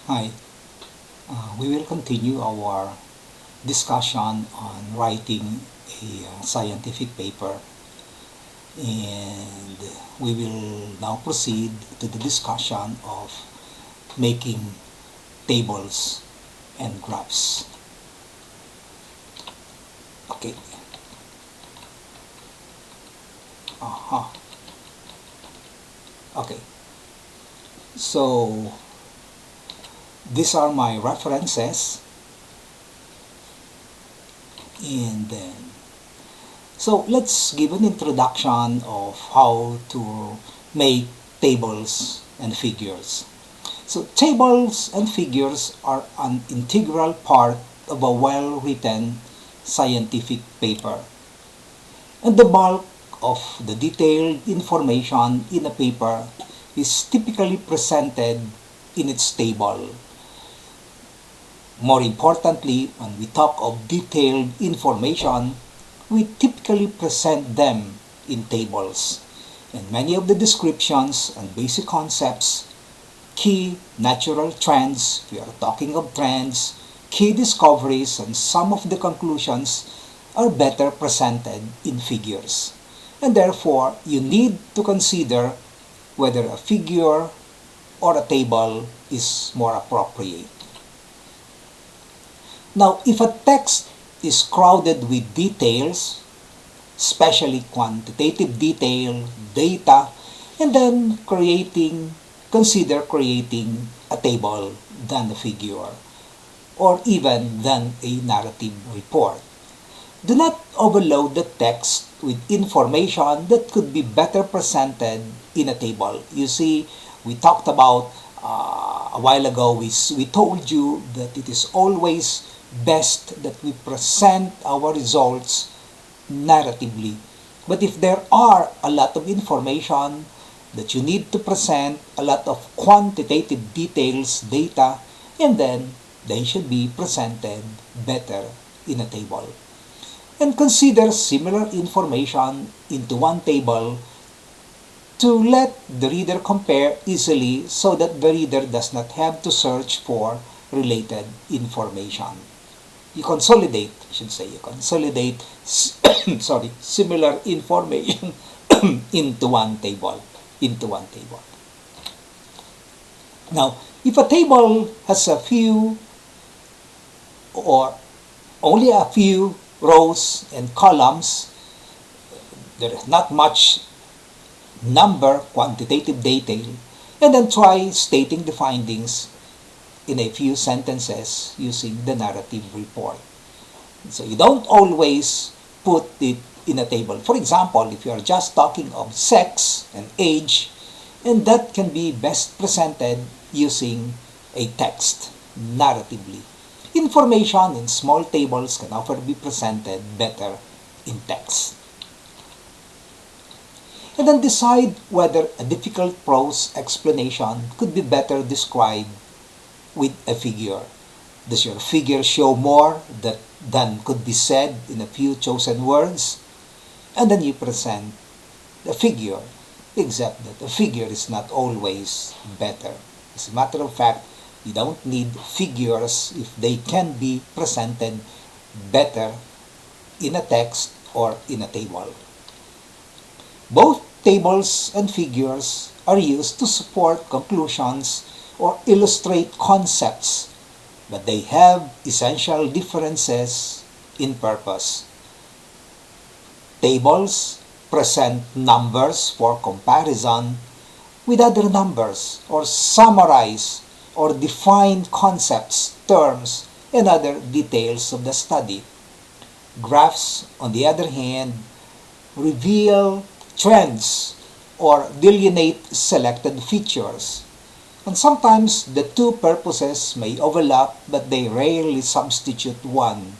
Hi, we will continue our discussion on writing a scientific paper, and we will now proceed to the discussion of making tables and graphs. Okay. Uh-huh. Okay. So these are my references, and then so let's give an introduction of how to make tables and figures. So tables and figures are an integral part of a well-written scientific paper. And the bulk of the detailed information in a paper is typically presented in its table. More importantly, when we talk of detailed information, we typically present them in tables. And many of the descriptions and basic concepts, key natural trends, we are talking of trends, key discoveries, and some of the conclusions are better presented in figures. And therefore, you need to consider whether a figure or a table is more appropriate. Now, if a text is crowded with details, especially quantitative detail, data, and then consider creating a table than a figure, or even than a narrative report. Do not overload the text with information that could be better presented in a table. You see, we talked about a while ago, we told you that it is always best that we present our results narratively. But if there are a lot of information that you need to present, a lot of quantitative details, data, and then they should be presented better in a table. And consider similar information into one table to let the reader compare easily so that the reader does not have to search for related information. You consolidate, similar information into one table. Now, if a table has a few or only a few rows and columns, there is not much quantitative detail, and then try stating the findings in a few sentences using the narrative report. So you don't always put it in a table. For example, if you are just talking of sex and age, and that can be best presented using a text narratively. Information in small tables can often be presented better in text. And then decide whether a difficult prose explanation could be better described with a figure. Does your figure show more than could be said in a few chosen words? And then you present the figure, except that a figure is not always better. As a matter of fact, you don't need figures if they can be presented better in a text or in a table. Both tables and figures are used to support conclusions or illustrate concepts, but they have essential differences in purpose. Tables present numbers for comparison with other numbers, or summarize or define concepts, terms, and other details of the study. Graphs, on the other hand, reveal trends or delineate selected features. And sometimes the two purposes may overlap, but they rarely substitute one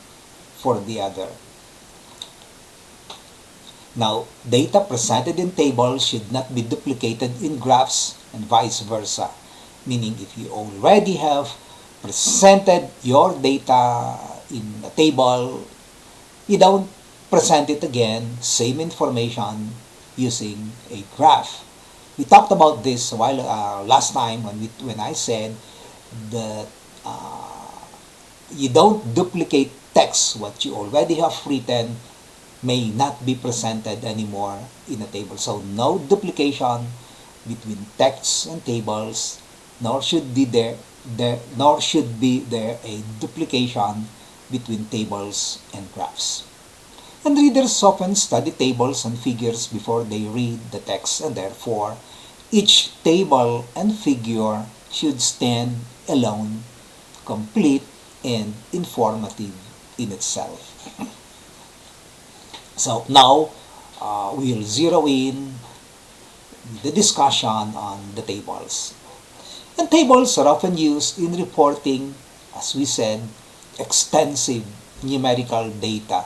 for the other. Now, data presented in tables should not be duplicated in graphs and vice versa. Meaning, if you already have presented your data in a table, you don't present it again, same information, using a graph. We talked about this last time when I said that you don't duplicate text. What you already have written may not be presented anymore in a table. So no duplication between texts and tables, nor should be there a duplication between tables and graphs. And readers often study tables and figures before they read the text, and therefore each table and figure should stand alone, complete and informative in itself. So now we'll zero in the discussion on the tables. And tables are often used in reporting, as we said, extensive numerical data,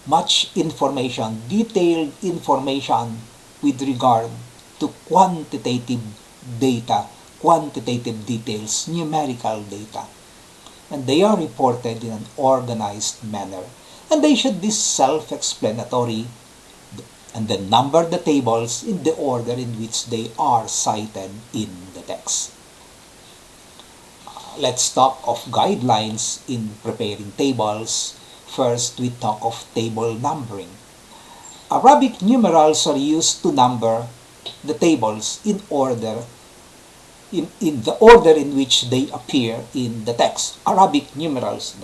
much information, detailed information with regard to quantitative data, quantitative details, numerical data. And they are reported in an organized manner. And they should be self-explanatory, and then number the tables in the order in which they are cited in the text. Let's talk of guidelines in preparing tables. First, we talk of table numbering. Arabic numerals are used to number the tables in order, in the order in which they appear in the text. Arabic numerals,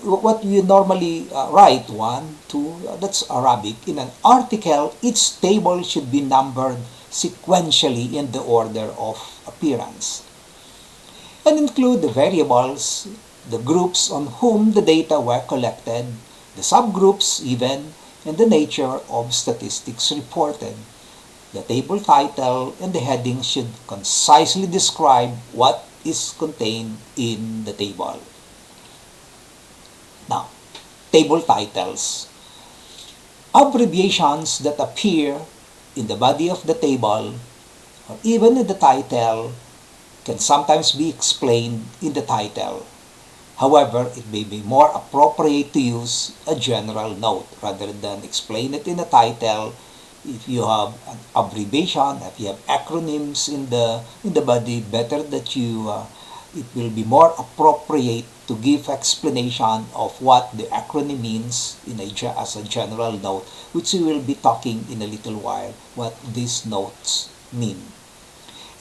what we normally write, 1, 2, that's Arabic. In an article, each table should be numbered sequentially in the order of appearance, and include the variables, the groups on whom the data were collected, the subgroups even, and the nature of statistics reported. The table title and the heading should concisely describe what is contained in the table. Now, table titles. Abbreviations that appear in the body of the table or even in the title can sometimes be explained in the title. However, it may be more appropriate to use a general note rather than explain it in the title. If you have an abbreviation, if you have acronyms in the body, better that it will be more appropriate to give explanation of what the acronym means as a general note, which we will be talking in a little while, what these notes mean.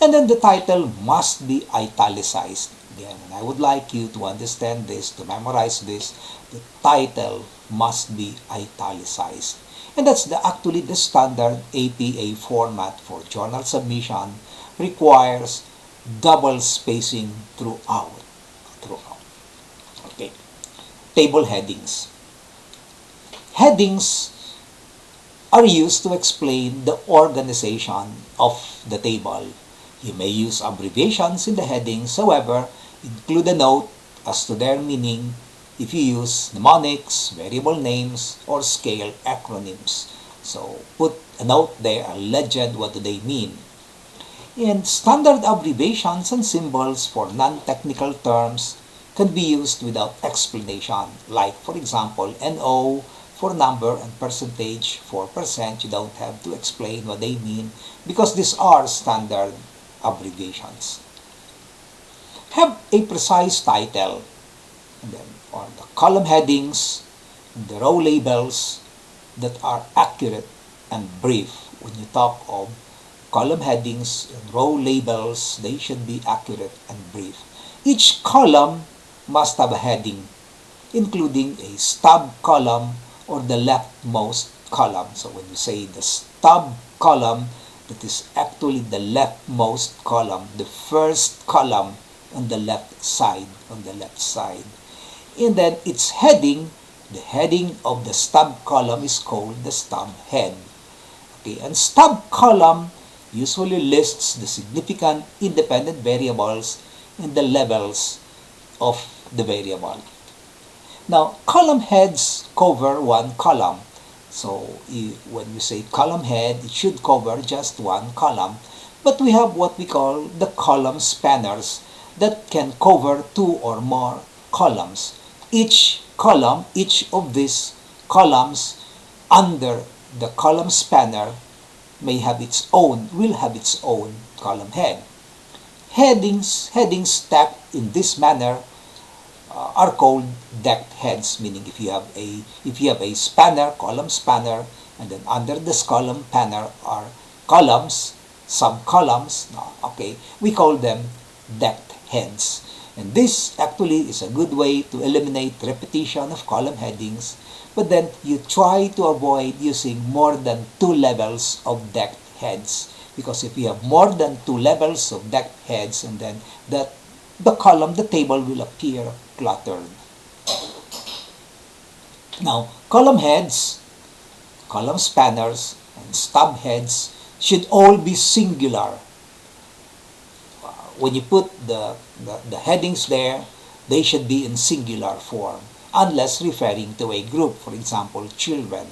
And then the title must be italicized. Again, and I would like you to understand this, to memorize this. The title must be italicized. And that's actually the standard APA format for journal submission, requires double spacing throughout. Okay. Table headings. Headings are used to explain the organization of the table. You may use abbreviations in the headings, however, include a note as to their meaning if you use mnemonics, variable names, or scale acronyms. So put a note there, a legend, what do they mean? And standard abbreviations and symbols for non-technical terms can be used without explanation, like for example NO for number and percentage for percent. You don't have to explain what they mean because these are standard abbreviations. Have a precise title, and then or the column headings, the row labels that are accurate and brief. When you talk of column headings and row labels, they should be accurate and brief. Each column must have a heading, including a stub column or the leftmost column. So when you say the stub column, that is actually the leftmost column, the first column on the left side, And then its heading, the heading of the stub column is called the stub head. Okay, and stub column usually lists the significant independent variables and the levels of the variable. Now, column heads cover one column. So when we say column head, it should cover just one column. But we have what we call the column spanners that can cover two or more columns. Each of these columns under the column spanner will have its own column head. Headings stacked in this manner are called decked heads, meaning if you have a spanner, column spanner, and then under this column spanner are columns, sub-columns, okay, we call them decked heads. And this actually is a good way to eliminate repetition of column headings, but then you try to avoid using more than 2 levels of decked heads, because if you have more than 2 levels of decked heads, and then the table will appear cluttered. Now, column heads, column spanners, and stub heads should all be singular. When you put the headings there, they should be in singular form, unless referring to a group, for example, children.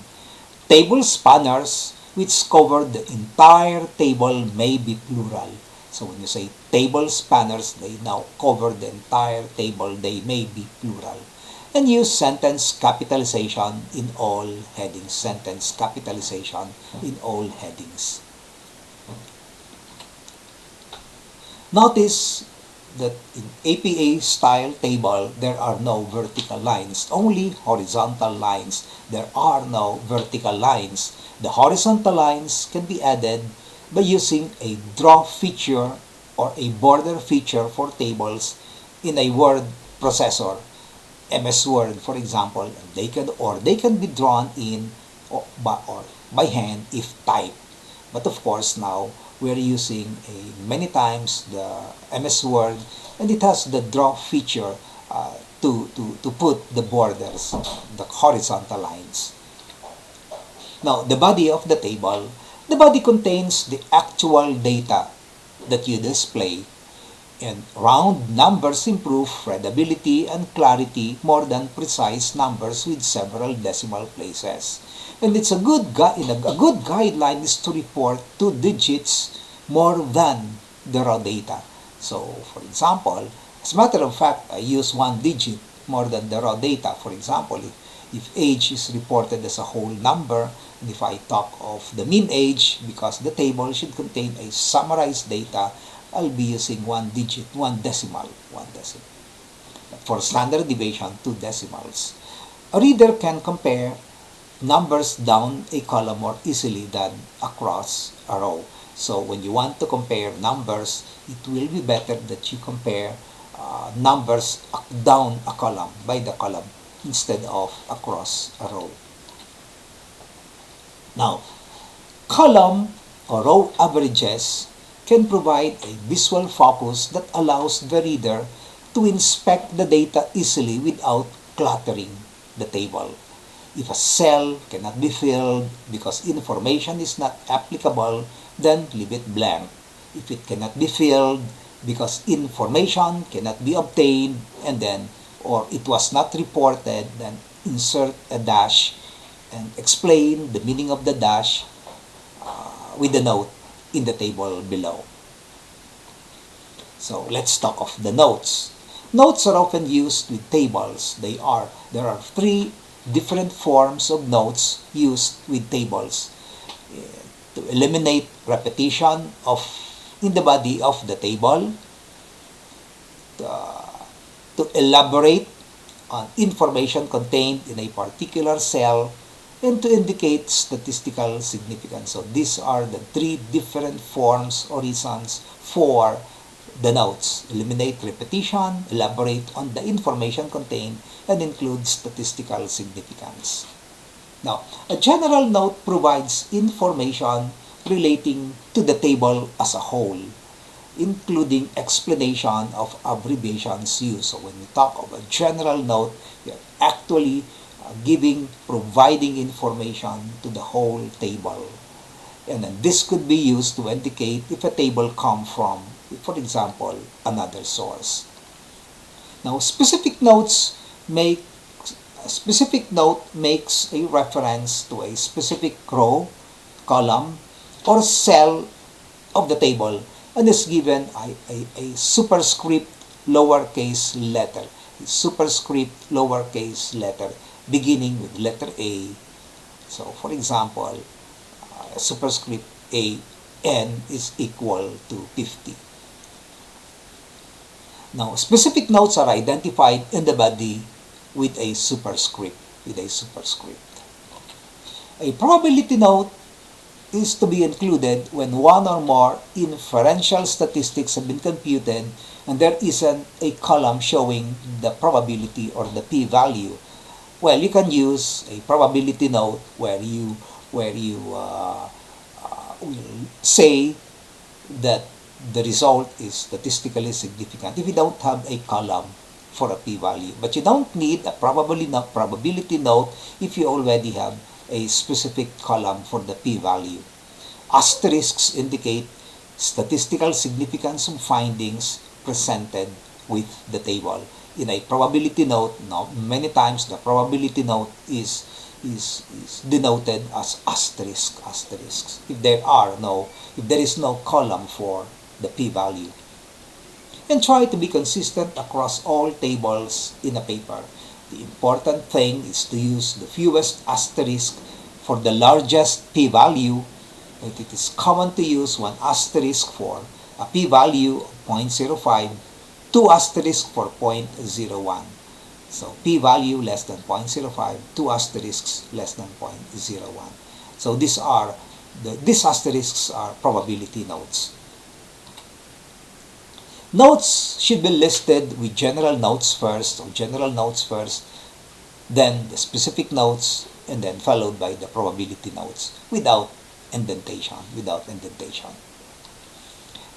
Table spanners, which cover the entire table, may be plural. So when you say table spanners, they now cover the entire table, they may be plural. And use sentence capitalization in all headings. Sentence capitalization in all headings. Notice that in APA style table, there are no vertical lines, only horizontal lines. There are no vertical lines. The horizontal lines can be added by using a draw feature or a border feature for tables in a word processor, MS Word, for example. They can be drawn in or by hand if typed. But of course now we're using many times the MS Word, and it has the draw feature to put the borders, the horizontal lines. Now, the body of the table. The body contains the actual data that you display, and round numbers improve readability and clarity more than precise numbers with several decimal places. And it's a good guideline is to report 2 digits more than the raw data. So, for example, as a matter of fact, I use 1 digit more than the raw data. For example, if age is reported as a whole number, and if I talk of the mean age, because the table should contain a summarized data, I'll be using 1 digit, 1 decimal. For standard deviation, 2 decimals. A reader can compare numbers down a column more easily than across a row. So when you want to compare numbers, it will be better that you compare numbers down a column, by the column, instead of across a row. Now, column or row averages can provide a visual focus that allows the reader to inspect the data easily without cluttering the table. If a cell cannot be filled because information is not applicable, then leave it blank. If it cannot be filled because information cannot be obtained, and then or it was not reported, then insert a dash and explain the meaning of the dash with the note in the table below. So let's talk of the notes. Notes are often used with tables. There are 3 different forms of notes used with tables: to eliminate repetition in the body of the table, to elaborate on information contained in a particular cell, and to indicate statistical significance. So these are the 3 different forms or reasons for the notes: eliminate repetition, elaborate on the information contained, and include statistical significance. Now, a general note provides information relating to the table as a whole, including explanation of abbreviations used. So when we talk of a general note, we are actually providing information to the whole table. And then this could be used to indicate if a table comes from, for example, another source. Now, a specific note makes a reference to a specific row, column, or cell of the table, and is given a superscript lowercase letter. A superscript lowercase letter beginning with letter A. So, for example, superscript A, N is equal to 50. Now, specific notes are identified in the body with a superscript. With a superscript. A probability note is to be included when one or more inferential statistics have been computed and there isn't a column showing the probability or the p-value. Well, you can use a probability note where you will say that the result is statistically significant if you don't have a column for a p-value. But you don't need a probability note if you already have a specific column for the p-value. Asterisks indicate statistical significance of findings presented with the table. In a probability note, many times the probability note is denoted as asterisks if there is no column for the p-value. And try to be consistent across all tables in a paper. The important thing is to use the fewest asterisk for the largest p-value. It is common to use one asterisk for a p-value of 0.05, two asterisks for 0.01. So p-value less than 0.05, two asterisks less than 0.01. So these asterisks are probability notes. Notes should be listed with general notes first, then the specific notes, and then followed by the probability notes without indentation.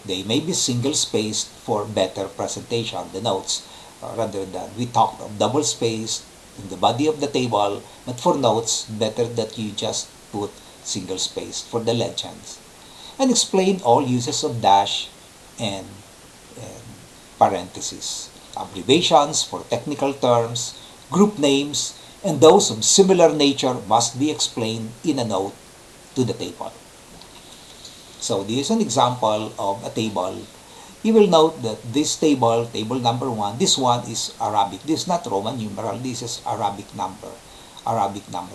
They may be single-spaced for better presentation, the notes, rather than we talked of double-spaced in the body of the table, but for notes, better that you just put single-spaced for the legends. And explain all uses of dash and parentheses, abbreviations for technical terms, group names, and those of similar nature must be explained in a note to the table. So this is an example of a table. You will note that this table number 1, this one is Arabic. This is not Roman numeral, this is Arabic number.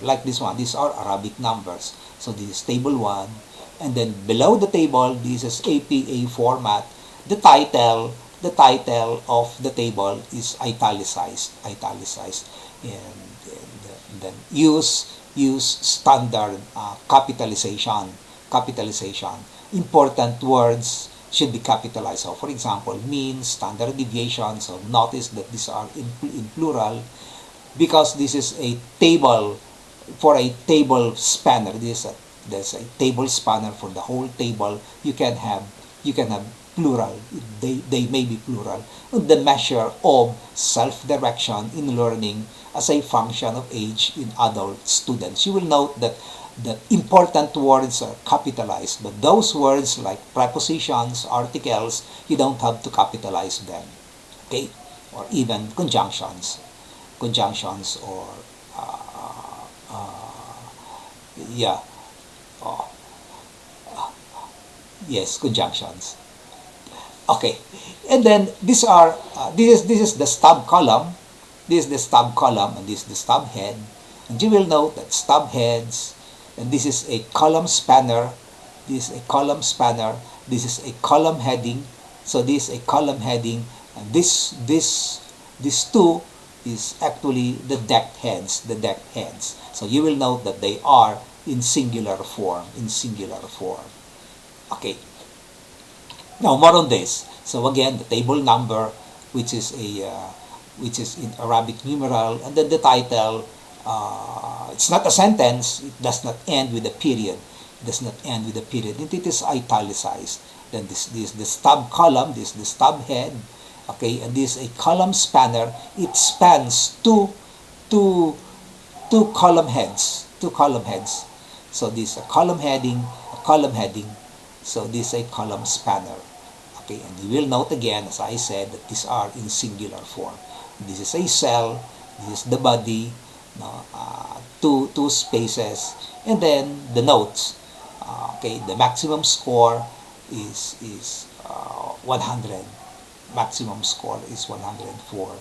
Like this one, these are Arabic numbers. So this is table 1. And then below the table, this is APA format. The title of the table is italicized. And then use standard capitalization. Important words should be capitalized. So for example, mean, standard deviation. So notice that these are in plural because this is a table for a table spanner. There's a table spanner for the whole table. You can have plural. They may be plural. The measure of self-direction in learning as a function of age in adult students. You will note that the important words are capitalized, but those words like prepositions, articles, you don't have to capitalize them. Okay? Or even conjunctions or conjunctions. Okay, and then this is the stub column. This is the stub column, and this is the stub head. And you will note that stub heads, and this is a column spanner. This is a column spanner. This is a column heading. So this is a column heading, and this two is actually the decked heads. So you will note that they are in singular form. Okay. Now more on this. So again, the table number, which is in Arabic numeral, and then the title. It's not a sentence. It does not end with a period. It is italicized. Then this is the stub column. This is the stub head. Okay, and this is a column spanner. It spans two column heads. So this is a column heading. So this is a column spanner. Okay, and you will note again, as I said, that these are in singular form. This is a cell. This is the body. Two spaces, and then the notes. Okay, the maximum score is 100. Maximum score is 104.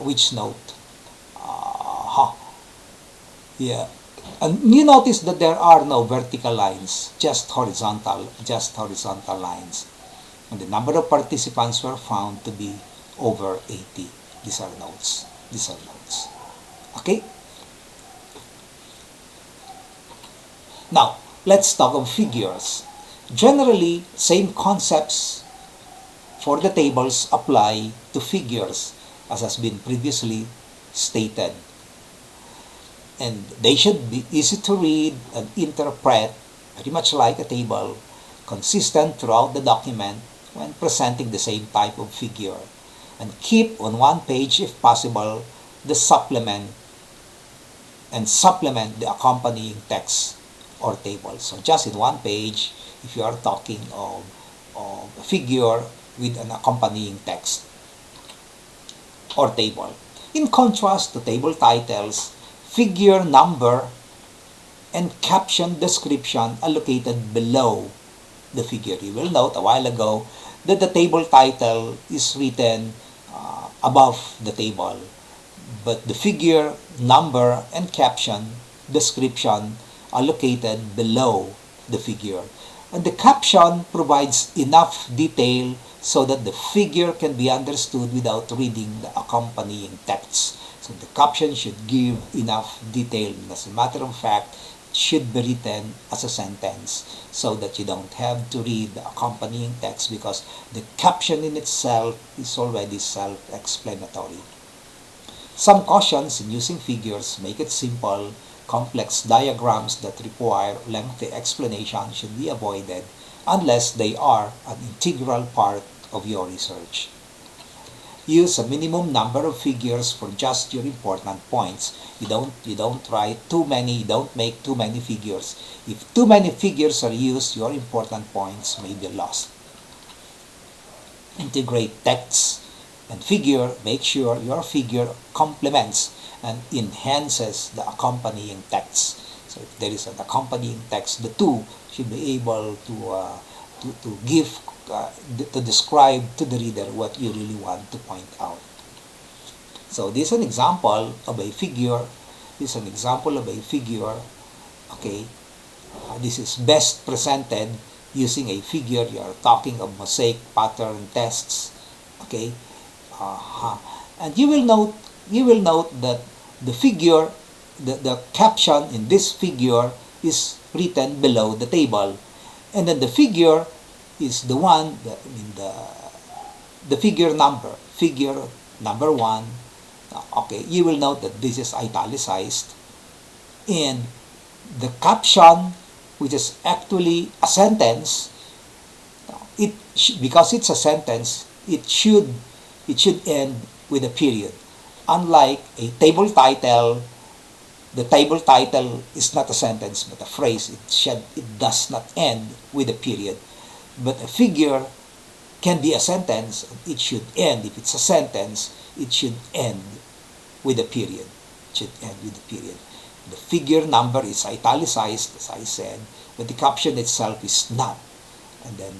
Which note? And you notice that there are no vertical lines, just horizontal lines. And the number of participants were found to be over 80. These are notes. These are notes. Okay? Now, let's talk of figures. Generally, same concepts for the tables apply to figures as has been previously stated. And they should be easy to read and interpret, very much like a table, consistent throughout the document when presenting the same type of figure. And keep on one page, if possible, the supplement the accompanying text or table. So just in one page, if you are talking of a figure with an accompanying text or table. In contrast to table titles, figure number and caption description are located below the figure. You will note a while ago that the table title is written above the table, but the figure number and caption description are located below the figure. And the caption provides enough detail so that the figure can be understood without reading the accompanying text. So the caption should give enough detail. As a matter of fact, it should be written as a sentence so that you don't have to read the accompanying text because the caption in itself is already self-explanatory. Some cautions in using figures: make it simple. Complex diagrams that require lengthy explanation should be avoided unless they are an integral part of your research. Use a minimum number of figures for just your important points. You don't write too many, you don't make too many figures. If too many figures are used, your important points may be lost. Integrate text and figure. Make sure your figure complements and enhances the accompanying text. So if there is an accompanying text, the two should be able to give to describe to the reader what you really want to point out. So this is an example of a figure. Okay, this is best presented using a figure. You are talking of mosaic pattern tests. Okay, and you will note that the figure, the caption in this figure is written below the table, and then the figure is the one, the figure number 1. Okay, you will note that this is italicized, and the caption, which is actually a sentence, because it's a sentence, it should end with a period. Unlike a table title, the table title is not a sentence but a phrase. It does not end with a period. But a figure can be a sentence. It should end. If it's a sentence, it should end with a period. It should end with a period. The figure number is italicized, as I said, but the caption itself is not. And then,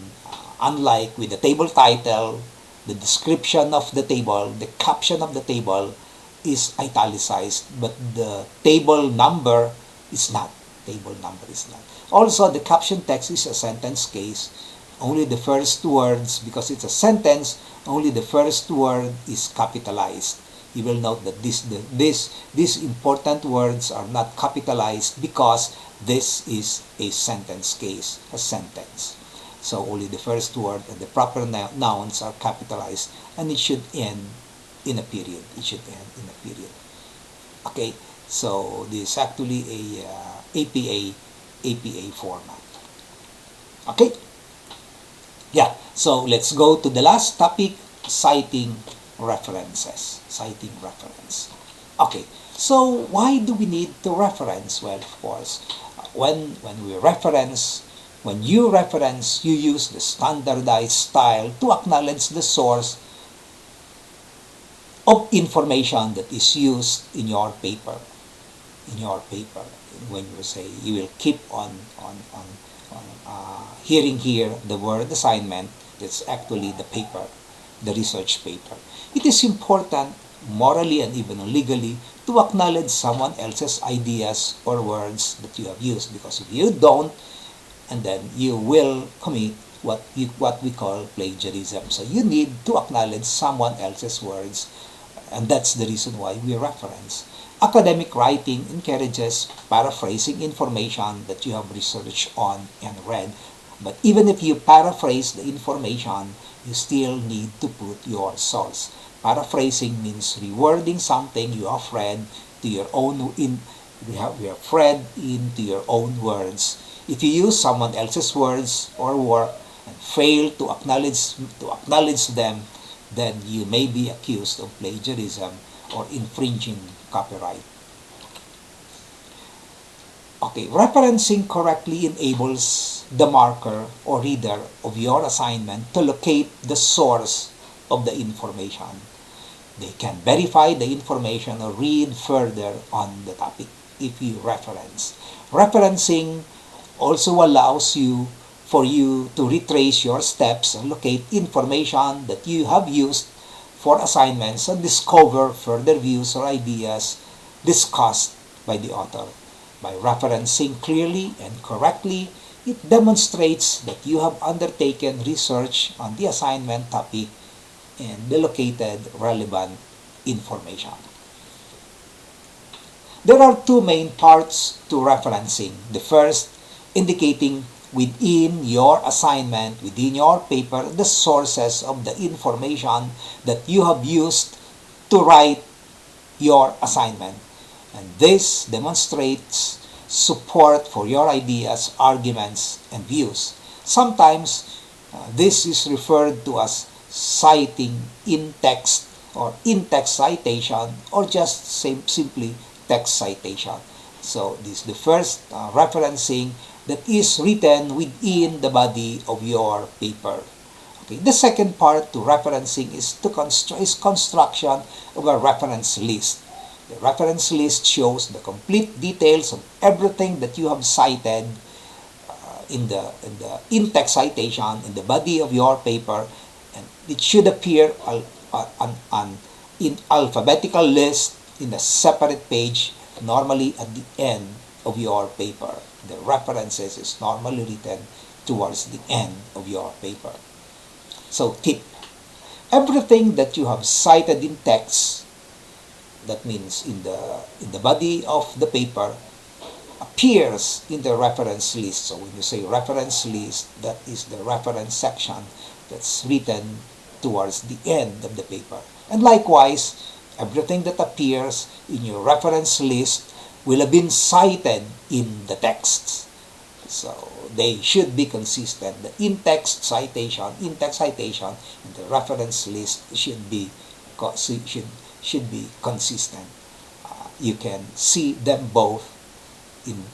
unlike with the table title, the description of the table, the caption of the table is italicized, but the table number is not. Also, the caption text is a sentence case. Only the first words, because it's a sentence, only the first word is capitalized. You will note that these important words are not capitalized because this is a sentence case, a sentence. So only the first word and the proper nouns are capitalized, and it should end in a period. Okay, so this is actually a APA format. Okay, yeah. So let's go to the last topic: citing references. Okay, so why do we need to reference? Well, of course, when you reference, you use the standardized style to acknowledge the source of information that is used in your paper. When you say, you will keep on hearing here the word assignment, that's actually the paper, the research paper. It is important, morally and even legally, to acknowledge someone else's ideas or words that you have used, because if you don't, and then you will commit what we call plagiarism. So you need to acknowledge someone else's words, and that's the reason why we reference. Academic writing encourages paraphrasing information that you have researched on and read. But even if you paraphrase the information, you still need to put your source. Paraphrasing means rewording something you have read to your own we have read into your own words. If you use someone else's words or work and fail to acknowledge them, then you may be accused of plagiarism or infringing copyright. Okay, referencing correctly enables the marker or reader of your assignment to locate the source of the information. They can verify the information or read further on the topic if you reference. Referencing also allows for you to retrace your steps and locate information that you have used for assignments and discover further views or ideas discussed by the author. By referencing clearly and correctly, it demonstrates that you have undertaken research on the assignment topic and the located relevant information. There are two main parts to referencing. The first, indicating within your assignment, within your paper, the sources of the information that you have used to write your assignment. And this demonstrates support for your ideas, arguments, and views. Sometimes this is referred to as citing in text or in-text citation or just simply text citation. So this is the first referencing that is written within the body of your paper. Okay. The second part to referencing is construction of a reference list. The reference list shows the complete details of everything that you have cited in the in-text citation in the body of your paper, and it should appear in alphabetical list in a separate page, normally at the end of your paper. The references is normally written towards the end of your paper. So tip, everything that you have cited in text, that means in the body of the paper, appears in the reference list. So when you say reference list, that is the reference section that's written towards the end of the paper. And likewise, everything that appears in your reference list will have been cited in the texts. So they should be consistent. The in-text citation, and the reference list should be consistent. You can see them both in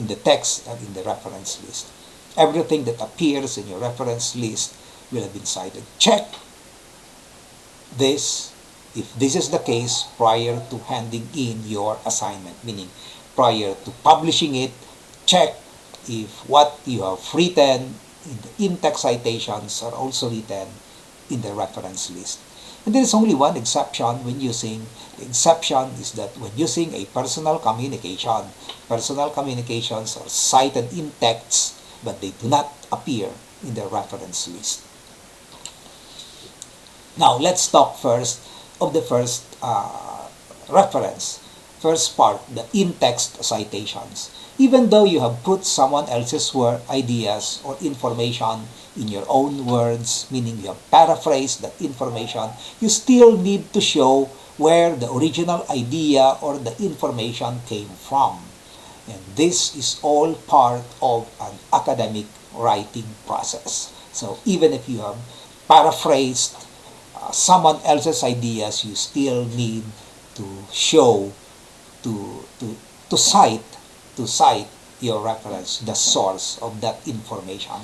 the text and in the reference list. Everything that appears in your reference list will have been cited. Check this, if this is the case, prior to handing in your assignment, meaning prior to publishing it. Check if what you have written in the in-text citations are also written in the reference list. And there is only one exception when using. The exception is that when using a personal communication, personal communications are cited in text, but they do not appear in the reference list. Now, let's talk first of the first reference. First part, the in-text citations. Even though you have put someone else's ideas or information in your own words, meaning you have paraphrased that information, you still need to show where the original idea or the information came from. And this is all part of an academic writing process. So even if you have paraphrased someone else's ideas, you still need to show, to cite your reference, the source of that information.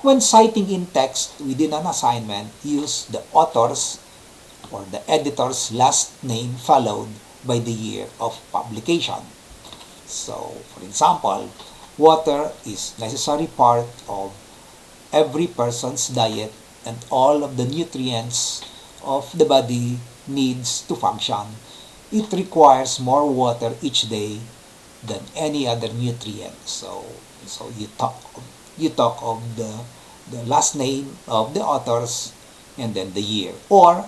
When citing in text within an assignment, use the author's or the editor's last name followed by the year of publication. So, for example, water is necessary part of every person's diet, and all of the nutrients of the body needs to function. It requires more water each day than any other nutrient. So you talk of the last name of the authors, and then the year. Or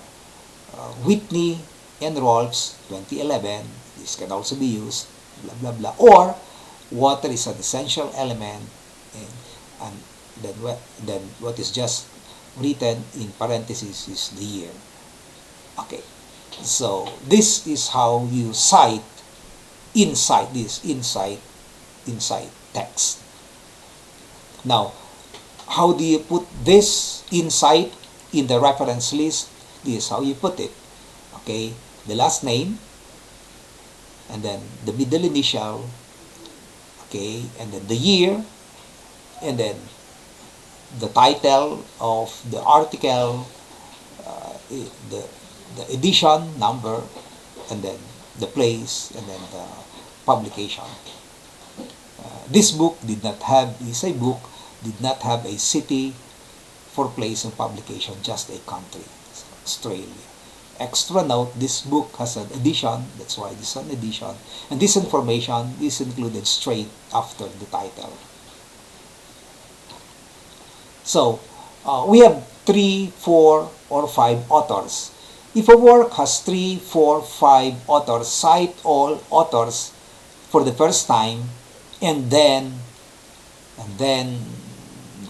Whitney and Rolf's 2011, this can also be used, blah blah blah. Or water is an essential element, and then what is just written in parentheses is the year. Okay, so this is how you cite inside text. Now, how do you put this insight in the reference list? This is how you put it. Okay, the last name, and then the middle initial, okay, and then the year, and then the title of the article, the edition number, and then the place, and then the publication. This book is a book, did not have a city for place of publication, just a country, Australia. Extra note, this book has an edition, that's why this is an edition, and this information is included straight after the title. So, we have 3, 4, or 5 authors. If a work has 3, 4, 5 authors, cite all authors for the first time, and then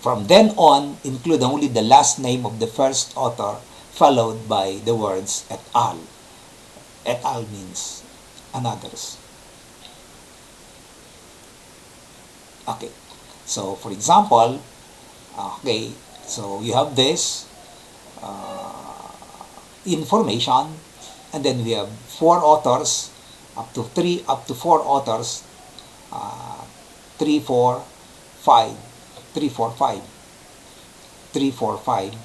from then on, include only the last name of the first author, followed by the words et al. Et al means another's. Okay, so for example, okay, so you have this information, and then we have 4 authors, up to 4 authors, 3, 4, 5, 3, 4, 5, 3, 4, 5.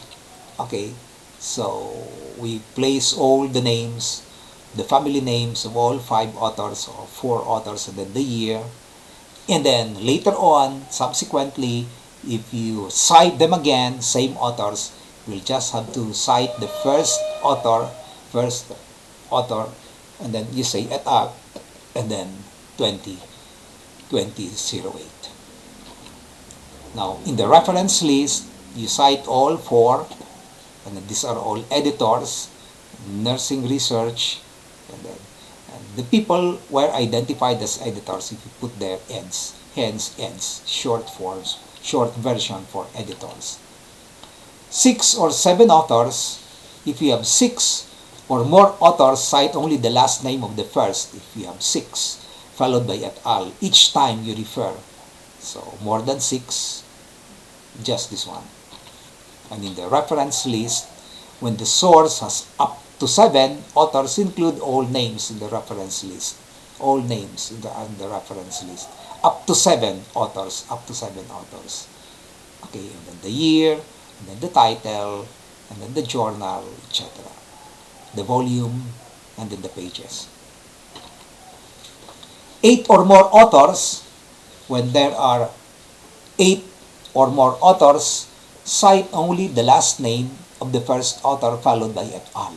Okay, so we place all the names, the family names of all 5 authors or 4 authors, and then the year. And then later on, subsequently, if you cite them again, same authors, we'll just have to cite the first author, and then you say et al, and then 2008. Now, in the reference list, you cite all 4, and these are all editors, nursing research, and the people were identified as editors if you put their ends, short version for editors. 6 or 7 authors, if you have 6 or more authors, cite only the last name of the first, if you have 6, followed by et al. Each time you refer. So more than 6, just this one. And in the reference list, when the source has up to 7 authors, include all names in the reference list. All names in the reference list. Up to 7 authors. Okay, and then the year, and then the title, and then the journal, etc. The volume, and then the pages. 8 or more authors, when there are 8 or more authors, cite only the last name of the first author, followed by et al.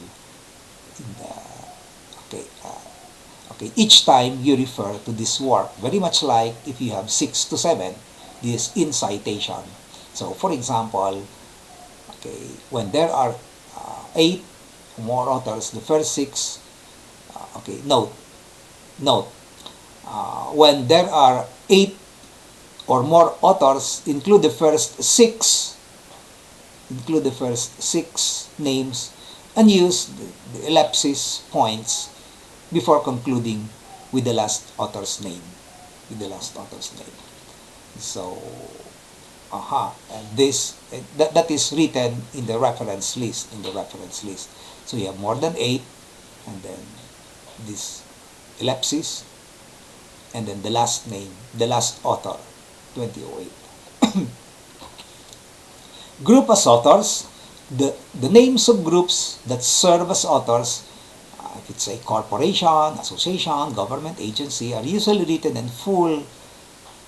Okay, each time you refer to this work, very much like if you have 6 to 7, this in citation. So, for example, okay, when there are 8 more authors, the first 6, note, when there are 8 or more authors, include the first 6 names, and use the ellipsis points before concluding with the last author's name. So, and that is written in the reference list. So you have more than 8, and then this ellipsis, and then the last name, the last author, 2008. Group as authors, the names of groups that serve as authors, if it's a corporation, association, government agency, are usually written in full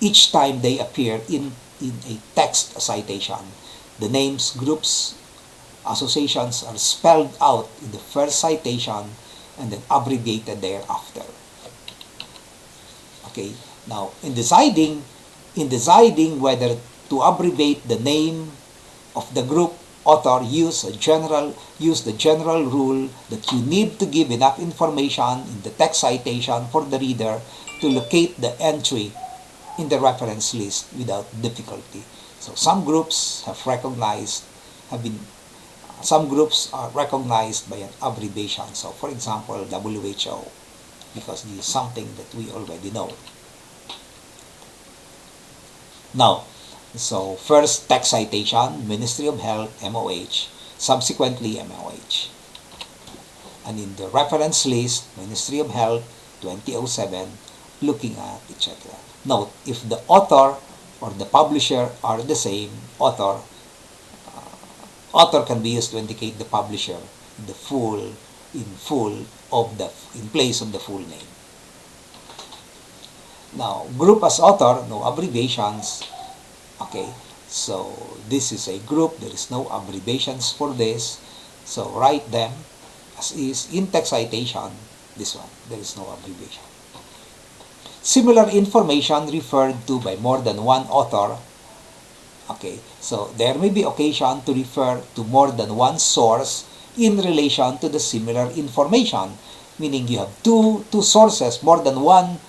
each time they appear in a text citation. The names, groups, associations are spelled out in the first citation and then abbreviated thereafter. Okay, now in deciding whether to abbreviate the name of the group author use the general rule that you need to give enough information in the text citation for the reader to locate the entry in the reference list without difficulty. So some groups are recognized by an abbreviation. So for example, WHO, because this is something that we already know. Now, so first text citation, Ministry of Health, MOH, subsequently MOH. And in the reference list, Ministry of Health, 2007, looking at, etc. Note, if the author or the publisher are the same, author can be used to indicate the publisher in place of the full name. Now, group as author, no abbreviations. Okay, so this is a group, there is no abbreviations for this. So write them as is in text citation, this one, there is no abbreviation. Similar information referred to by more than one author. Okay, so there may be occasion to refer to more than one source in relation to the similar information, meaning you have two sources, more than one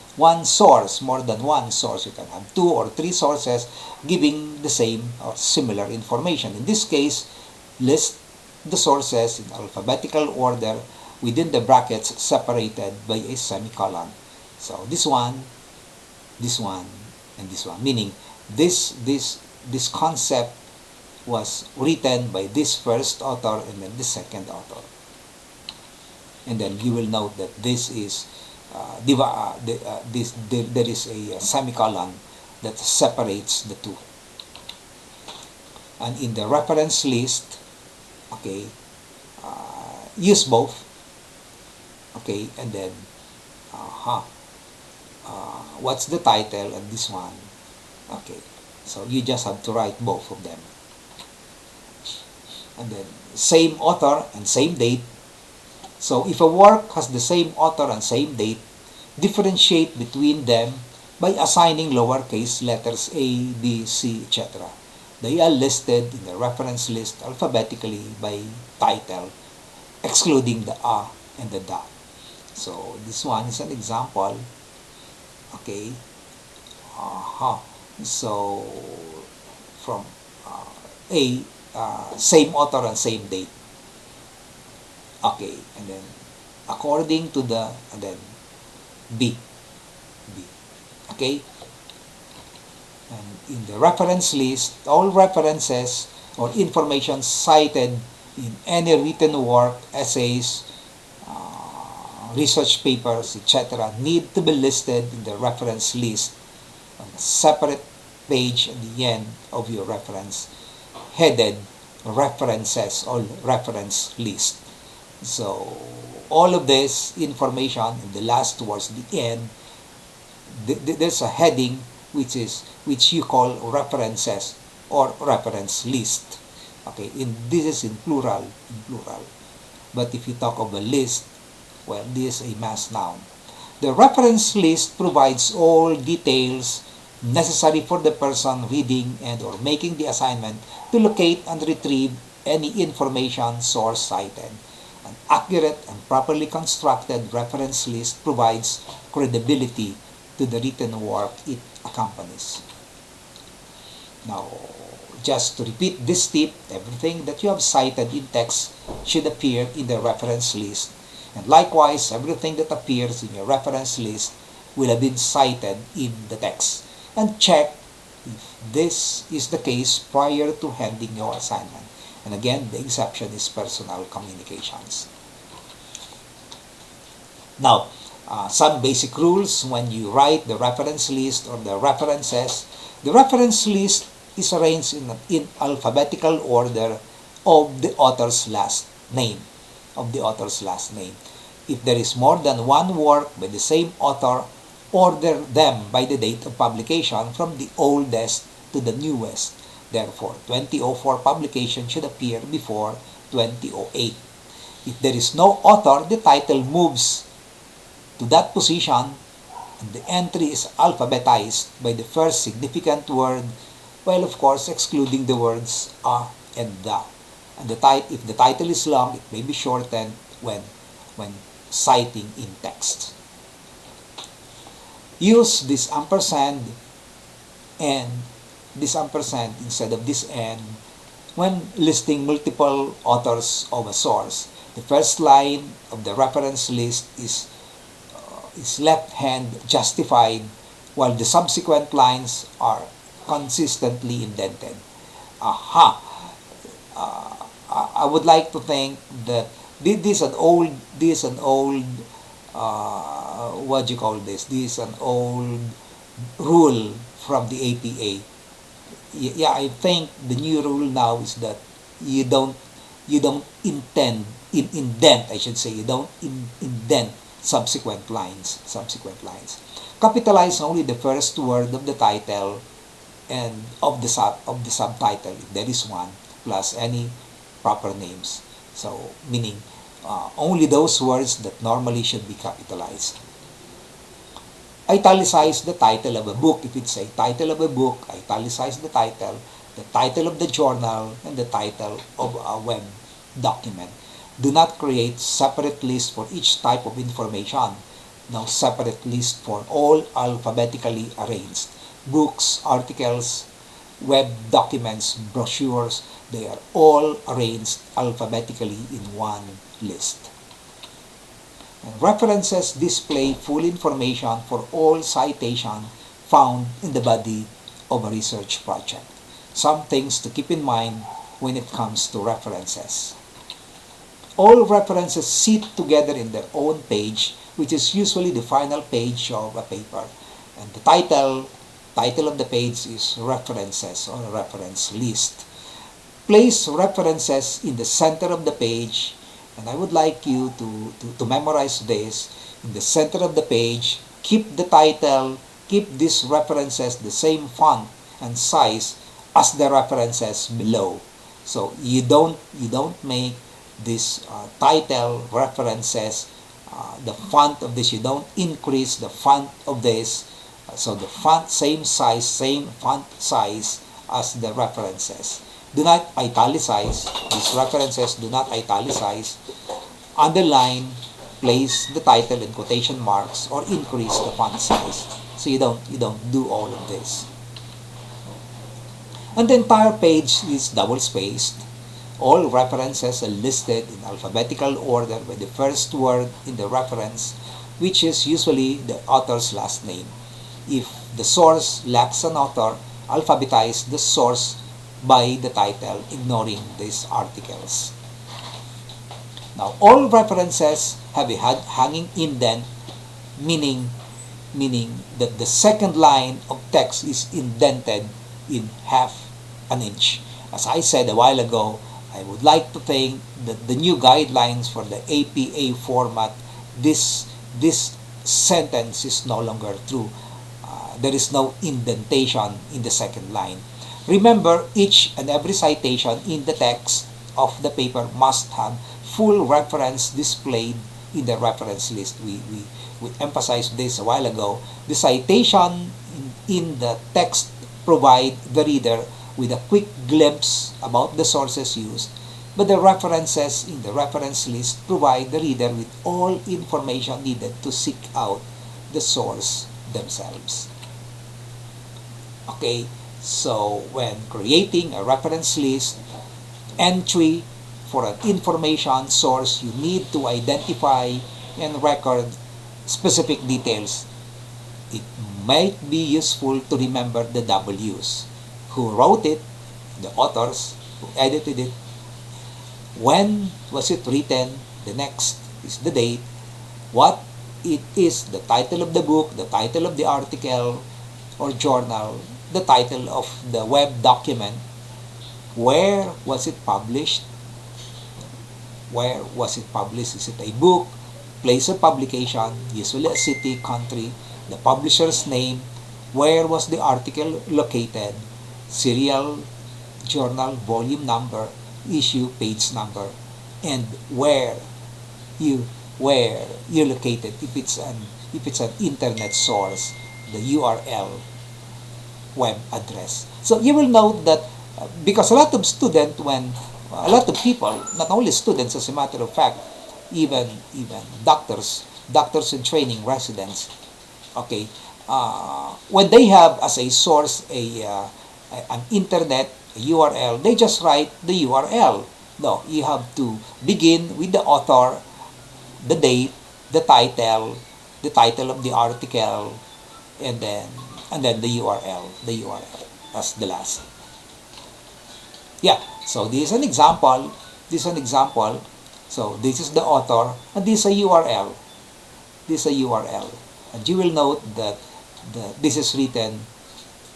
source. You can have 2 or 3 sources giving the same or similar information. In this case, list the sources in alphabetical order within the brackets separated by a semicolon. So this one, and this one, meaning this concept was written by this first author and then the second author. And then you will note that this is there is a semicolon that separates the two. And in the reference list, okay, use both. Okay, and then what's the title and this one. Okay, so you just have to write both of them. And then same author and same date. So if a work has the same author and same date, differentiate between them by assigning lowercase letters A, B, C, etc. They are listed in the reference list alphabetically by title, excluding the A and the Da. So this one is an example. Okay. So from A, same author and same date. Okay, and then according to the, and then B. Okay, and in the reference list, all references or information cited in any written work, essays, research papers, etc. need to be listed in the reference list on a separate page at the end of your reference, headed references or reference list. So all of this information in the last towards the end, there's a heading which you call references or reference list. Okay, this is in plural. But if you talk of a list, well, this is a mass noun. The reference list provides all details necessary for the person reading and or making the assignment to locate and retrieve any information source cited. An accurate and properly constructed reference list provides credibility to the written work it accompanies. Now, just to repeat this tip, everything that you have cited in text should appear in the reference list. And likewise, everything that appears in your reference list will have been cited in the text. And check if this is the case prior to handing your assignment. And again, the exception is personal communications. Now, some basic rules when you write the reference list or the references. The reference list is arranged in alphabetical order of the author's last name. If there is more than one work by the same author, order them by the date of publication from the oldest to the newest. Therefore, 2004 publication should appear before 2008. If there is no author, the title moves to that position and the entry is alphabetized by the first significant word, while of course excluding the words A if the title is long, it may be shortened when citing in text. Use this ampersand and this ampersand instead of this and when listing multiple authors of a source. The first line of the reference list is left-hand justified, while the subsequent lines are consistently indented. Aha! I would like to think that this is an old what do you call this? This is an old rule from the APA. Yeah, I think the new rule now is that you don't indent, I should say, you don't indent subsequent lines. Capitalize only the first word of the title and of the subtitle, if there is one, plus any proper names. So meaning only those words that normally should be capitalized. Italicize the title of a book. If it's a title of a book, italicize the title of the journal, and the title of a web document. Do not create separate lists for each type of information. No separate list for all alphabetically arranged. Books, articles, web documents, brochures, they are all arranged alphabetically in one list. And references display full information for all citation found in the body of a research project. Some things to keep in mind when it comes to references. All references sit together in their own page, which is usually the final page of a paper. And the title of the page is references or reference list. Place references in the center of the page, and I would like you to memorize this. In the center of the page, keep the title, keep these references the same font and size as the references below. So you don't make this title references, the font of this, you don't increase the font of this. So the font same font size as the references. Do not italicize. These references do not italicize. Underline, place the title in quotation marks, or increase the font size. So you don't do all of this. And the entire page is double spaced. All references are listed in alphabetical order by the first word in the reference, which is usually the author's last name. If the source lacks an author, alphabetize the source by the title, ignoring these articles. Now, all references have a hanging indent, meaning that the second line of text is indented in half an inch. As I said a while ago, I would like to think that the new guidelines for the APA format, this sentence is no longer true. There is no indentation in the second line. Remember, each and every citation in the text of the paper must have full reference displayed in the reference list. We emphasized this a while ago. The citation in the text provide the reader with a quick glimpse about the sources used, but the references in the reference list provide the reader with all information needed to seek out the source themselves. Okay, so when creating a reference list entry for an information source, you need to identify and record specific details. It might be useful to remember the W's. Who wrote it, the authors, who edited it, when was it written, the next is the date, what it is, the title of the book, the title of the article or journal, the title of the web document, where was it published, is it a book, place of publication, usually a city, country, the publisher's name, where was the article located, serial, journal, volume number, issue, page number, and where you located. If it's an internet source, the URL, web address. So you will note that Because a lot of student, when a lot of people, not only students, as a matter of fact, even doctors in training, residents, okay, when they have as a source an internet URL, they just write the URL. No, you have to begin with the author, the date, the title of the article, and then the URL as the last. Yeah, so this is an example. So this is the author, and this is a URL. This is a URL. And you will note that this is written,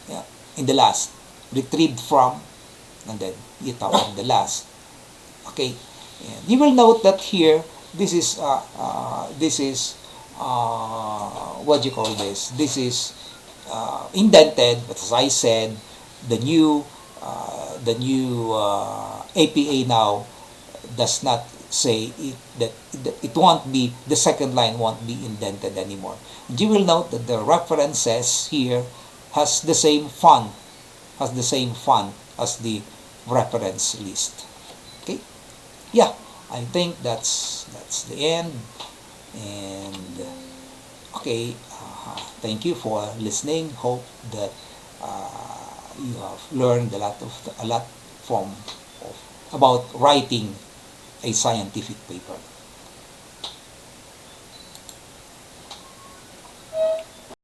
yeah, in the last, retrieved from, and then you tap on the last. Okay, and you will note that here what do you call this? This is indented, but as I said, the new APA now does not say that it won't be, the second line won't be indented anymore. And you will note that the references here has the same font as the reference list. Okay, yeah, I think that's the end. And okay, thank you for listening. Hope that you have learned a lot from about writing a scientific paper.